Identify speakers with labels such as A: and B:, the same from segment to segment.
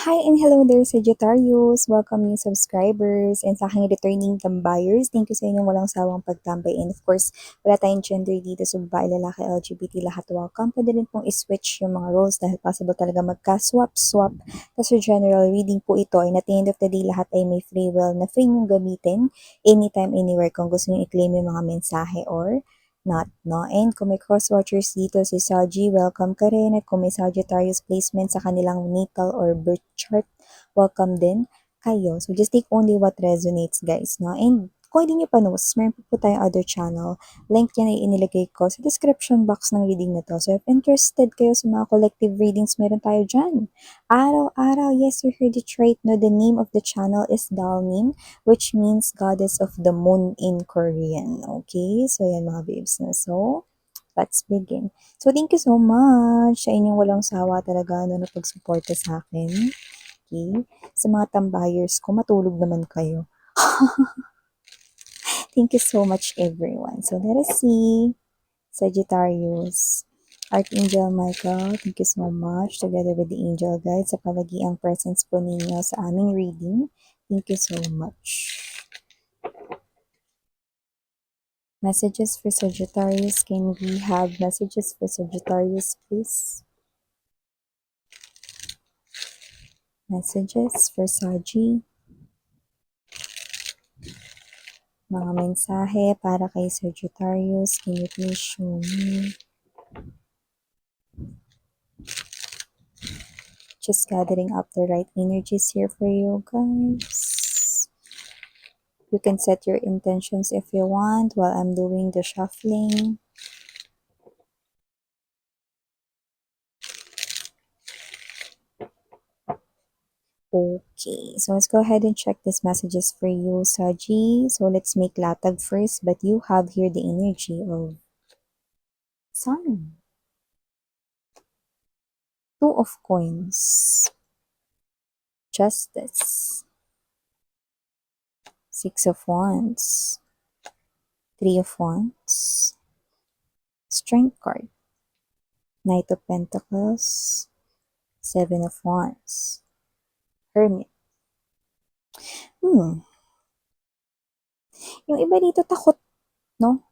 A: Hi and hello there, Sagittarius! Welcome new subscribers and sa aking returning tambayers. Thank you sa inyong walang sawang pagtambay. And of course, wala tayong gender dito sa babae, lalaki, LGBT, lahat welcome. Pwede rin pong iswitch yung mga roles dahil possible talaga magka-swap-swap. Kasi general reading po ito and at the end of the day, lahat ay may free will na free niyong gamitin anytime, anywhere kung gusto niyo i-claim yung mga mensahe or not, no? And kung may cross-watchers dito, si Saji, welcome ka rin. At kung may Sagittarius placement sa kanilang natal or birth chart, welcome din kayo. So, just take only what resonates, guys, no? And kung hindi nyo pa knows, meron po tayong other channel. Link yan ay inilagay ko sa description box ng reading na to. So, if interested kayo sa mga collective readings, meron tayo dyan. Araw-araw, yes, you heard it right. No, the name of the channel is Dalnim, which means Goddess of the Moon in Korean. Okay? So, yan mga babes na. So, let's begin. So, thank you so much sa inyong walang sawa talaga na pagsuporta sa akin. Okay? Sa mga tambayers ko, matulog naman kayo. Thank you so much, everyone. So, let us see. Sagittarius. Archangel Michael, thank you so much. Together with the angel guides, sa palagiang presence po ninyo sa aming reading. Thank you so much. Messages for Sagittarius. Can we have messages for Sagittarius, please? Messages for Saji. Mga mensahe para kay Sagittarius. Can you please show me? Just gathering up the right energies here for you guys. You can set your intentions if you want while I'm doing the shuffling. Okay, so let's go ahead and check these messages for you, Saji. So let's make latag first, but you have here the energy of Sun. Two of Coins. Justice. Six of Wands. Three of Wands. Strength card. Knight of Pentacles. Seven of Wands. Hermit. Yung iba dito takot, no?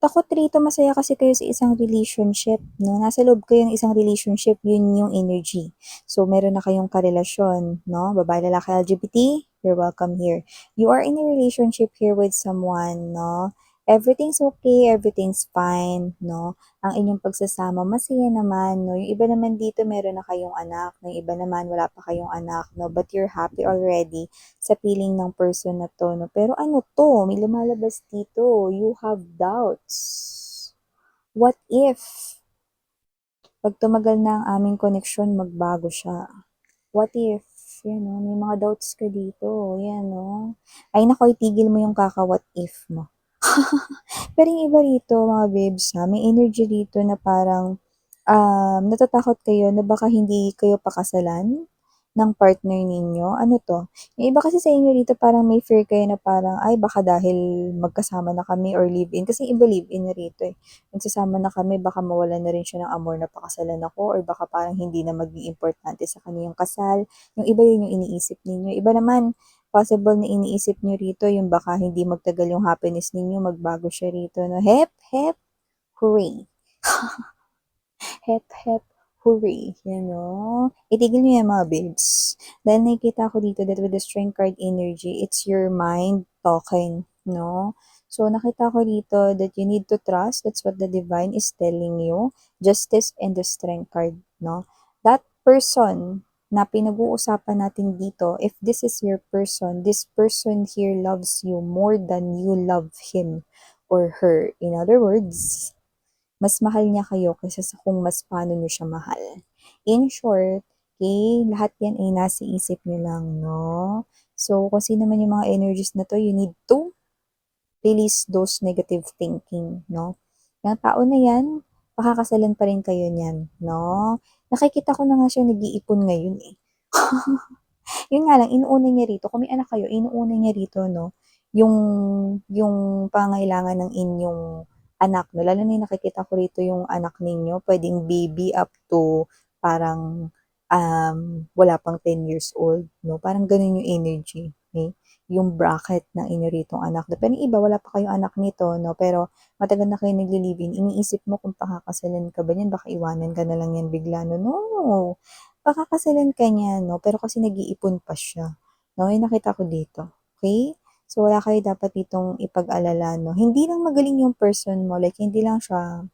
A: Takot rito, masaya kasi kayo sa isang relationship, no? Nasa loob kayo ng isang relationship, yun yung energy. So, meron na kayong karelasyon, no? Babae, lalaki, LGBT, you're welcome here. You are in a relationship here with someone, no? Everything's okay, everything's fine, no? Ang inyong pagsasama, masaya naman, no? Yung iba naman dito, meron na kayong anak. Yung iba naman, wala pa kayong anak, no? But you're happy already sa feeling ng person na to, no? Pero ano to? May lumalabas dito. You have doubts. What if, pag tumagal na ang aming connection, magbago siya? What if, may mga doubts ka dito. Yan, no? Ay, nako, itigil mo yung kaka-what if mo. Pero yung iba rito, mga babes, may energy dito na parang natatakot kayo na baka hindi kayo pakasalan ng partner ninyo. Ano to? Yung iba kasi sa inyo dito parang may fear kayo na parang, ay baka dahil magkasama na kami or live-in. Kasi iba live-in na rito eh. Nagsasama na kami, baka mawalan na rin siya ng amor na pakasalan ako or baka parang hindi na maging importante sa kanya yung kasal. Yung iba yun yung iniisip ninyo. Iba naman, possible na iniisip nyo rito yung baka hindi magtagal yung happiness ninyo, magbago siya rito. No? Hep, hep, hooray. Hep, hep, hooray. Itigil nyo yan mga babes. Dahil nakikita ko dito that with the strength card energy, it's your mind talking, no? So, nakita ko dito that you need to trust. That's what the divine is telling you. Justice and the strength card, no? That person na pinag-uusapan natin dito, if this is your person, this person here loves you more than you love him or her. In other words, mas mahal niya kayo kaysa sa kung mas paano niyo siya mahal. In short, okay, lahat yan ay nasa isip niyo lang, no? So, kung sino man yung mga energies na to, you need to release those negative thinking, no? Yung tao na yan, pakakasalan pa rin kayo niyan, no? Nakikita ko na nga siya nag-iipon ngayon eh. Yun nga lang, inuuna niya rito, kung may anak kayo, inuuna niya rito, no? Yung, yung pangailangan ng inyong anak, no? Lalo na yung nakikita ko rito yung anak ninyo, pwedeng baby up to parang wala pang 10 years old, no? Parang ganun yung energy, okay? Yung bracket ng inyo ritong anak. Pero yung iba, wala pa kayong anak nito, no? Pero matagal na kayo nagli-live-in, iniisip mo kung pakakasalan ka ba niyan, baka iwanan ka na lang yan bigla, no? No! Pakakasalan ka niya, no? Pero kasi nag-iipon pa siya, no? Yung nakita ko dito, okay? So, wala kayo dapat ditong ipag-alala, no? Hindi lang magaling yung person mo, like, hindi lang siya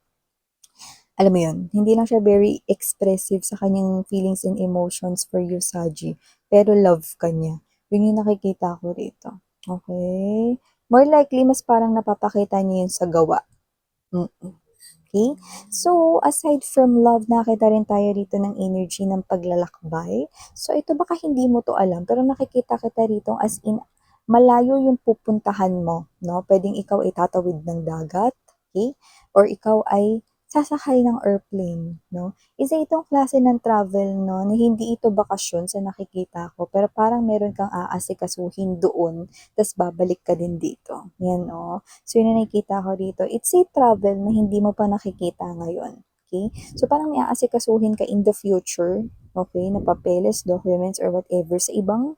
A: alam mo yun, hindi lang siya very expressive sa kanyang feelings and emotions for you, Saji, pero love ka niya. Yun yung nakikita ko rito. Okay? More likely, mas parang napapakita niya yun sa gawa. Mm. Okay? So, aside from love, nakita rin tayo rito ng energy ng paglalakbay. So, ito baka hindi mo to alam, pero nakikita kita rito as in, malayo yung pupuntahan mo, no? Pwedeng ikaw ay tatawid ng dagat, okay? Or ikaw ay sasakay ng airplane, no? Isa itong klase ng travel, no, na hindi ito bakasyon sa nakikita ko, pero parang meron kang aasikasuhin doon, tas babalik ka din dito. Yan, no? So, yun na nakikita ko dito. It's a travel na hindi mo pa nakikita ngayon. Okay? So, parang may aasikasuhin ka in the future, okay, na papeles, documents, or whatever sa ibang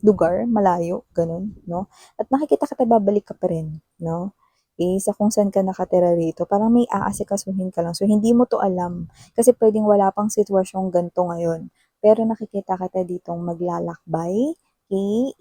A: lugar, malayo, ganun, no? At nakikita kita babalik ka pa rin, no? Sa kung saan ka nakatira rito, parang may aasikasuhin ka lang. So, hindi mo to alam. Kasi pwedeng wala pang sitwasyong ganito ngayon. Pero nakikita kita ditong maglalakbay,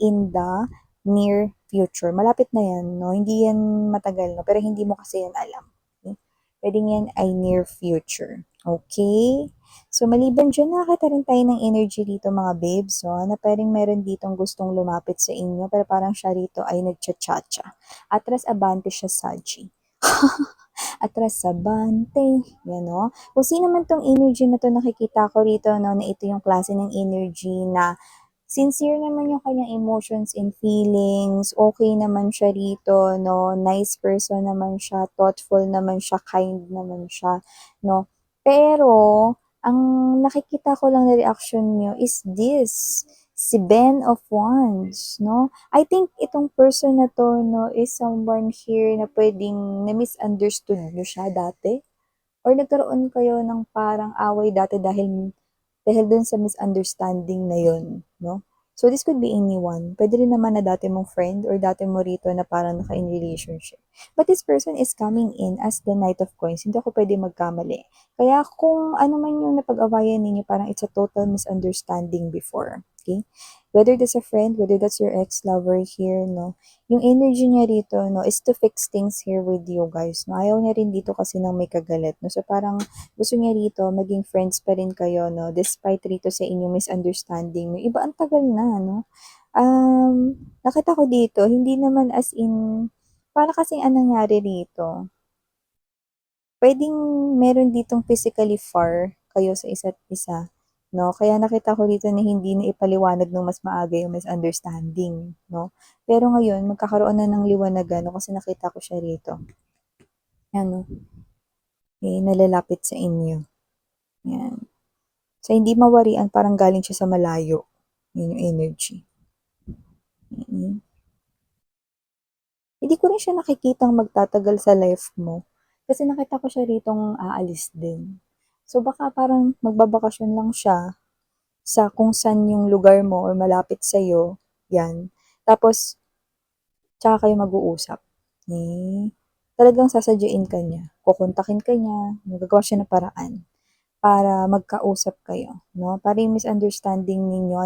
A: in the near future. Malapit na yan, no? Hindi yan matagal, no? Pero hindi mo kasi yan alam. Okay? Pwedeng yan ay near future. Okay? So, maliban dyan, nakakita rin tayo ng energy dito mga babes, so, na parang meron ditong gustong lumapit sa inyo, pero parang siya rito ay nagcha-cha-cha. Atras abante siya, Saji. Atras abante. Yan, no? Kung sino man tong energy na to, nakikita ko rito, no, na ito yung klase ng energy na sincere naman yung kanyang emotions and feelings, okay naman siya rito, no, nice person naman siya, thoughtful naman siya, kind naman siya, no. Pero, ang nakikita ko lang na reaction niyo is this, si Ben of Wands, no? I think itong person na to, no, is someone here na pwedeng na-misunderstood niyo siya dati. Or nagkaroon kayo ng parang away dati dahil dun sa misunderstanding na yun, no? So, this could be anyone. Pwede rin naman na dati mong friend or dati mo rito na parang naka-in relationship. But this person is coming in as the Knight of Coins. Hindi ako pwede magkamali. Kaya kung ano man yung napag-awayan ninyo, parang it's a total misunderstanding before. Okay? Whether that's a friend, whether that's your ex-lover here, no? Yung energy niya rito, no, is to fix things here with you guys. No? Ayaw niya rin dito kasi ng may kagalit. No? So, parang gusto niya rito, maging friends pa rin kayo, no? Despite rito sa inyong misunderstanding. No? Iba ang tagal na, no? Nakita ko dito, hindi naman as in, para kasing anong nangyari dito, pwedeng meron ditong physically far kayo sa isa't isa, no? Kaya nakita ko dito na hindi na ipaliwanag ng mas maaga yung misunderstanding, no? Pero ngayon, magkakaroon na ng liwanagan, no? Kasi nakita ko siya rito. Ano? Nalalapit sa inyo. Yan. So, hindi mawarian, parang galing siya sa malayo. Yun yung energy. Hindi ko rin siya nakikitang magtatagal sa life mo. Kasi nakita ko siya ritong aalis din. So, baka parang magbabakasyon lang siya sa kung saan yung lugar mo or malapit sa'yo. Yan. Tapos, tsaka kayo mag-uusap. Talagang sasadyain ka niya. Kukontakin ka niya. Magagawa siya ng paraan para magkausap kayo, no? Para yung misunderstanding ninyo,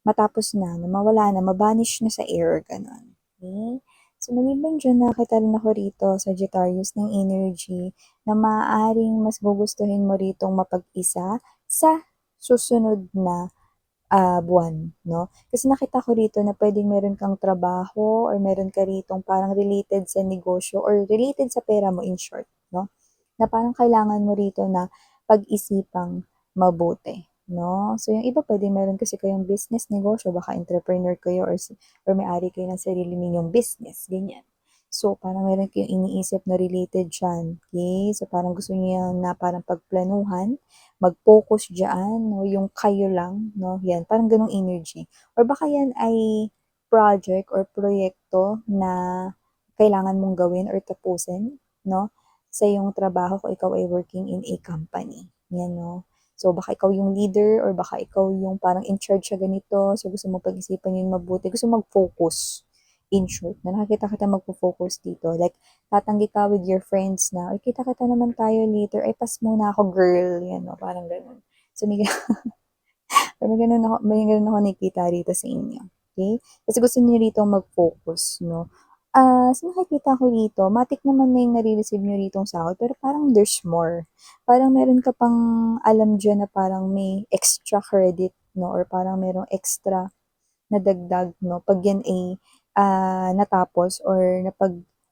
A: matapos na, mawala na, mabanish na sa air, ganun. Okay? So, maliban dyan, nakita rin ako rito, Sagittarius, ng energy na maaaring mas gugustuhin mo ritong mapag-isa sa susunod na buwan, no? Kasi nakita ko rito na pwedeng meron kang trabaho or meron ka ritong parang related sa negosyo or related sa pera mo in short, no? Na parang kailangan mo rito na pag-isipang mabuti, no? So, yung iba pwede meron kasi kayong business, negosyo, baka entrepreneur kayo or may-ari kayo ng sarili ninyong business, ganyan. So, parang meron kayong iniisip na related dyan, okay? So, parang gusto niya na parang pagplanuhan, mag-focus dyan, no? Yung kayo lang, no? Yan, parang ganong energy. Or baka yan ay project or proyekto na kailangan mong gawin or tapusin, no? Sa iyong trabaho kung ikaw ay working in a company. Yan, no? So, baka ikaw yung leader or baka ikaw yung parang in charge sa ganito. So, gusto mo pag-isipan yun mabuti. Gusto mo mag-focus. In short, na nakikita kita magpo-focus dito. Like, tatanggi ka with your friends na, "Ay, kita-kita naman tayo later. Ay, pass muna ako, girl." Yan, no? Parang ganun. So, may ganun ako nakikita rito sa inyo. Okay? Kasi gusto niyo rito mag-focus, no? So nakikita ko rito, matik naman na yung nare-receive niyo ritong sahod, pero parang there's more. Parang meron ka pang alam diyan na parang may extra credit, no? Or parang merong extra na dagdag, no? Pag yan ay natapos or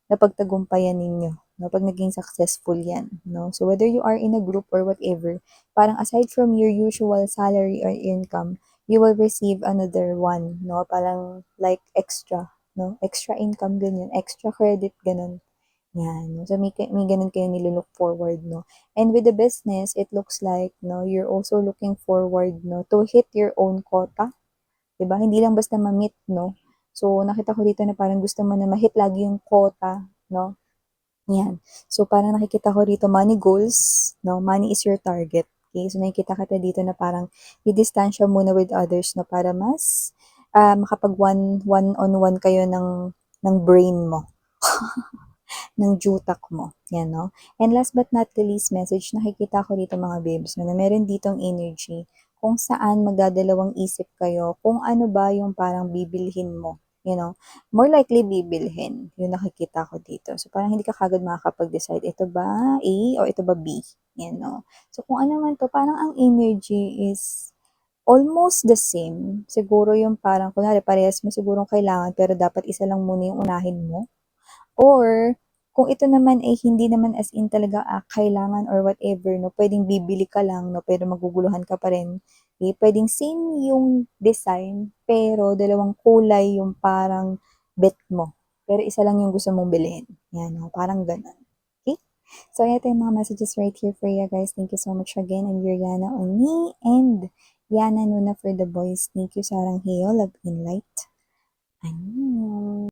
A: napagtagumpayan ninyo, no? Pag naging successful yan, no? So whether you are in a group or whatever, parang aside from your usual salary or income, you will receive another one, no? Parang like extra, no? Extra income, ganyan. Extra credit, ganun. Yan. No? So, may ganun kayo nilook forward, no? And with the business, it looks like, no, you're also looking forward, no, to hit your own quota. 'Di ba? Hindi lang basta ma-meet, no? So, nakita ko dito na parang gusto mo na ma-hit lagi yung quota, no? Yan. So, parang nakikita ko rito money goals, no? Money is your target. Okay? So, nakikita kita dito na parang didistansya muna with others, no? Para mas makapag one-on-one kayo ng brain mo, ng jutak mo. Yan, no? And last but not the least message, nakikita ko dito mga babes, no, na meron ditong energy kung saan magdadalawang isip kayo kung ano ba yung parang bibilhin mo. You know, more likely bibilhin. Yung nakikita ko dito. So, parang hindi ka kagad makakapag-decide, ito ba A o ito ba B? You know. So, kung ano man to, parang ang energy is almost the same. Siguro yung parang, kunwari, parehas mo sigurong kailangan, pero dapat isa lang muna yung unahin mo. Or, kung ito naman ay hindi naman as in talaga kailangan or whatever, no, pwedeng bibili ka lang, no, pero maguguluhan ka pa rin. Okay? Pwedeng same yung design, pero dalawang kulay yung parang bet mo. Pero isa lang yung gusto mong bilhin. Yan, no, parang ganun. Okay? So, ito yung mga messages right here for you guys. Thank you so much again. And you're Yana Oni and Yana Nuna for the boys. Thank you, Sarang Heo. Love and light. Ano?